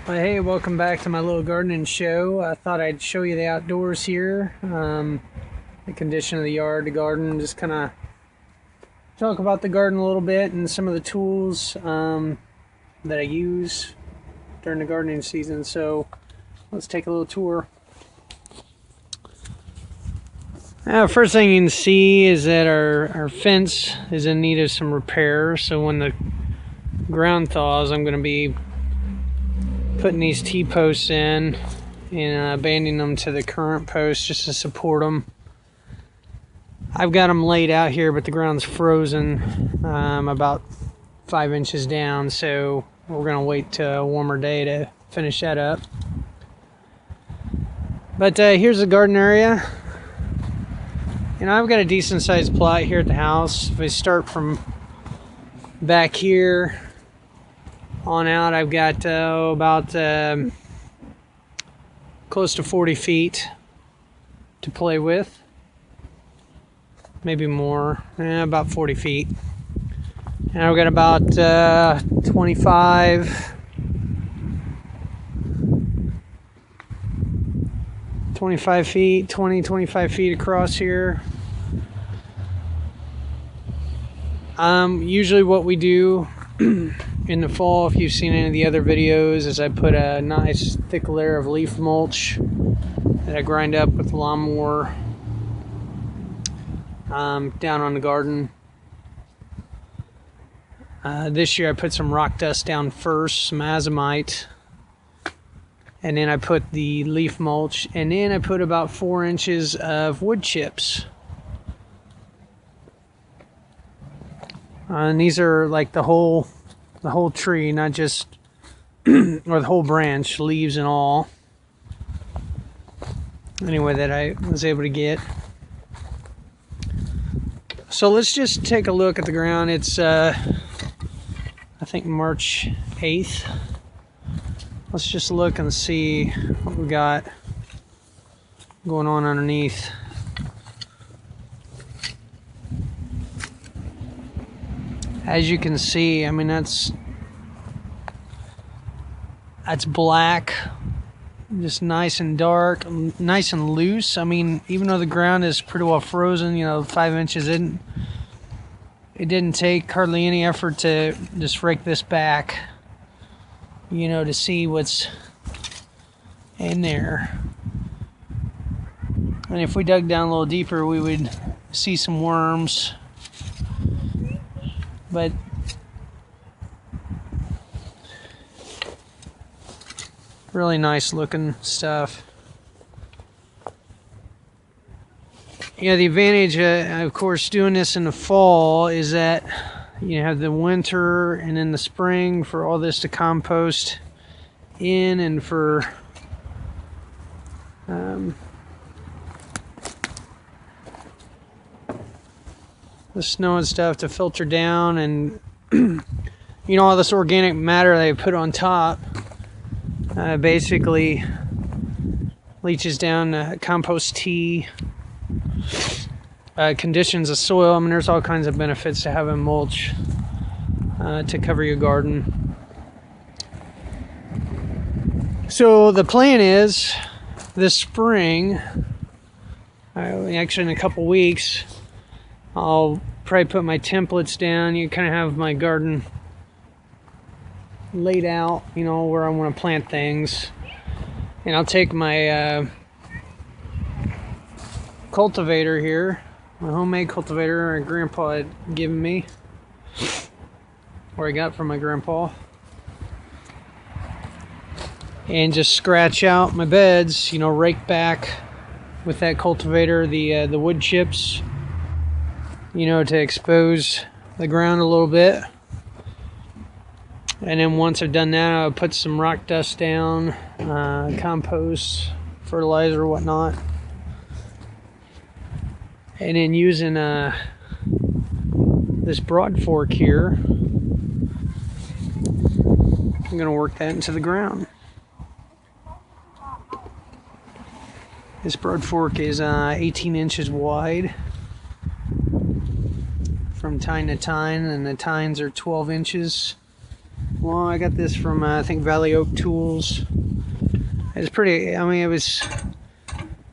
Well, hey, welcome back to my little gardening show. I thought I'd show you the outdoors here, the condition of the yard, the garden, just kind of talk about the garden a little bit and some of the tools that I use during the gardening season. So let's take a little tour. First thing you can see is that our fence is in need of some repair. So when the ground thaws, I'm going to be putting these T-posts in and banding them to the current posts just to support them. I've got them laid out here, but the ground's frozen about 5 inches down, so we're going to wait till a warmer day to finish that up. But here's the garden area. You know, I've got a decent sized plot here at the house. If I start from back here on out, I've got about close to 40 feet to play with. Maybe more, about 40 feet. And I've got about 25 feet, 25 feet across here. Usually what we do in the fall, if you've seen any of the other videos, is I put a nice thick layer of leaf mulch that I grind up with the lawnmower down on the garden. This year I put some rock dust down first, some azomite, and then I put the leaf mulch, and then I put about 4 inches of wood chips. And these are like the whole tree, not just or the whole branch, leaves and all. Anyway, that I was able to get. So let's just take a look at the ground. It's I think March 8th. Let's just look and see what we got going on underneath. As you can see, I mean, that's black, just nice and dark, nice and loose. I mean, even though the ground is pretty well frozen, you know, 5 inches in, it didn't take hardly any effort to just rake this back, you know, to see what's in there. And if we dug down a little deeper, we would see some worms. But really nice looking stuff. Yeah, the advantage, of course, doing this in the fall is that you have the winter and in the spring for all this to compost in, and for the snow and stuff to filter down, and you know, all this organic matter they put on top basically leaches down compost tea, conditions the soil. I mean, there's all kinds of benefits to having mulch to cover your garden. So the plan is this spring, actually in a couple weeks, I'll probably put my templates down. You kind of have my garden laid out, you know, where I want to plant things. And I'll take my cultivator here, my homemade cultivator my grandpa had given me, or I got from my grandpa, and just scratch out my beds, you know, rake back with that cultivator the wood chips, you know, to expose the ground a little bit. And then once I've done that, I'll put some rock dust down, compost, fertilizer, whatnot. And then using this broad fork here, I'm going to work that into the ground. This broad fork is 18 inches wide from tine to tine, and the tines are 12 inches. Well, I got this from I think Valley Oak Tools. It's pretty. I mean, it was.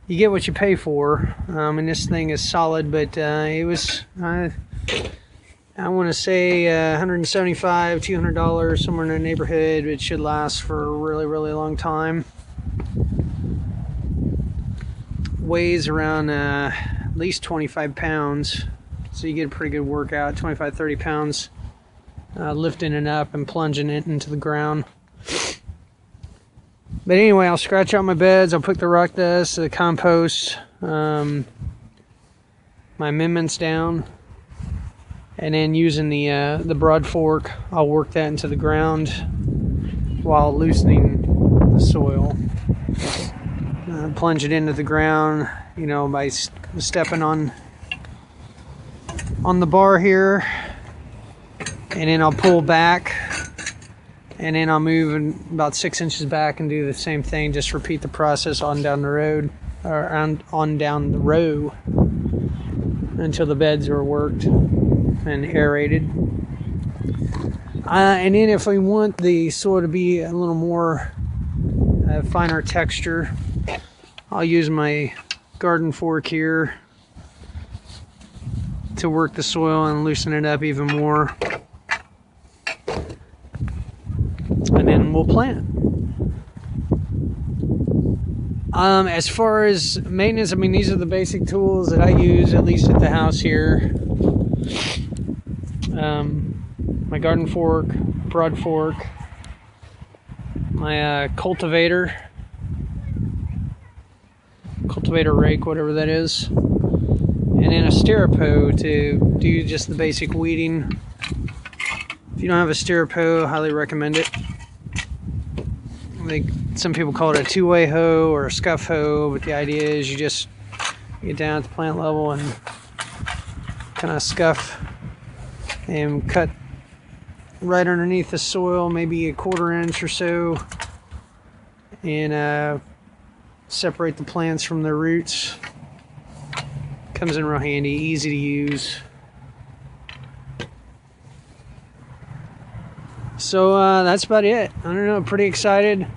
You get what you pay for, and this thing is solid. But it was. I want to say $175, $200, somewhere in the neighborhood. It should last for a really, really long time. Weighs around at least 25 pounds, so you get a pretty good workout. 25, 30 pounds, lifting it up and plunging it into the ground. But anyway, I'll scratch out my beds. I'll put the rock dust, the compost, my amendments down, and then using the broad fork, I'll work that into the ground while loosening the soil. Plunge it into the ground, you know, by stepping on the bar here, and then I'll pull back, and then I'll move about 6 inches back and do the same thing. Just repeat the process on down the road, or on down the row, until the beds are worked and aerated. And then if we want the soil to be a little more finer texture, I'll use my garden fork here to work the soil and loosen it up even more. And then we'll plant. As far as maintenance, I mean, these are the basic tools that I use, at least at the house here. My garden fork, broad fork, my cultivator rake, whatever that is, and then a stirrup to do just the basic weeding. If you don't have a stirrup hoe, highly recommend it. Some people call it a two-way hoe or a scuff hoe, but the idea is you just get down at the plant level and kind of scuff and cut right underneath the soil, maybe a 1/4 inch or so, and separate the plants from their roots. Comes in real handy, easy to use. So that's about it. I don't know, pretty excited.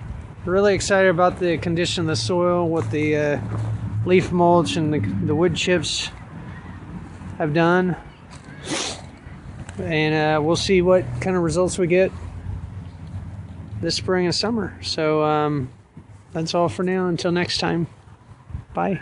Really excited about the condition of the soil, what the leaf mulch and the wood chips have done. And we'll see what kind of results we get this spring and summer. So that's all for now. Until next time. Bye.